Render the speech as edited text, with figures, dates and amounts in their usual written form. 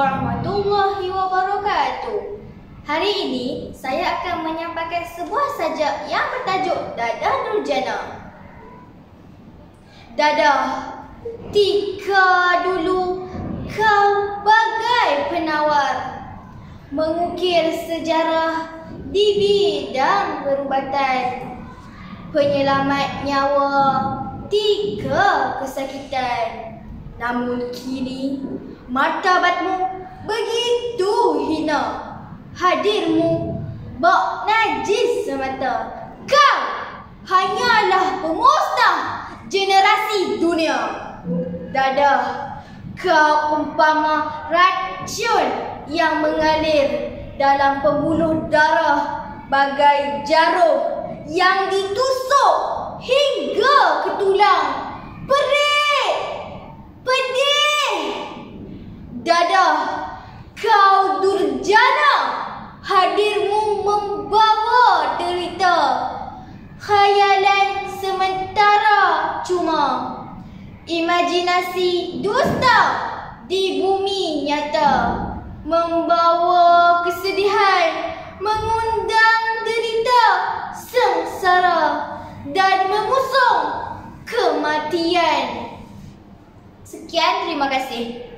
warahmatullahi wabarakatuh. Hari ini saya akan menyampaikan sebuah sajak yang bertajuk Dadah Nurjana. Dadah, tika dulu kau bagai penawar, mengukir sejarah di bidang perubatan, penyelamat nyawa tika kesakitan. Namun kini martabatmu begitu hina, hadirmu bak najis semata. Kau hanyalah pemusnah generasi dunia. Dadah, kau umpama racun yang mengalir dalam pembuluh darah, bagai jarum yang ditusuk hingga ke tulang. Perih, pedih. Dadah, kau durjana, hadirmu membawa derita, khayalan sementara cuma, imajinasi dusta di bumi nyata, membawa kesedihan, mengundang derita sengsara dan mengusung kematian. Sekian, terima kasih.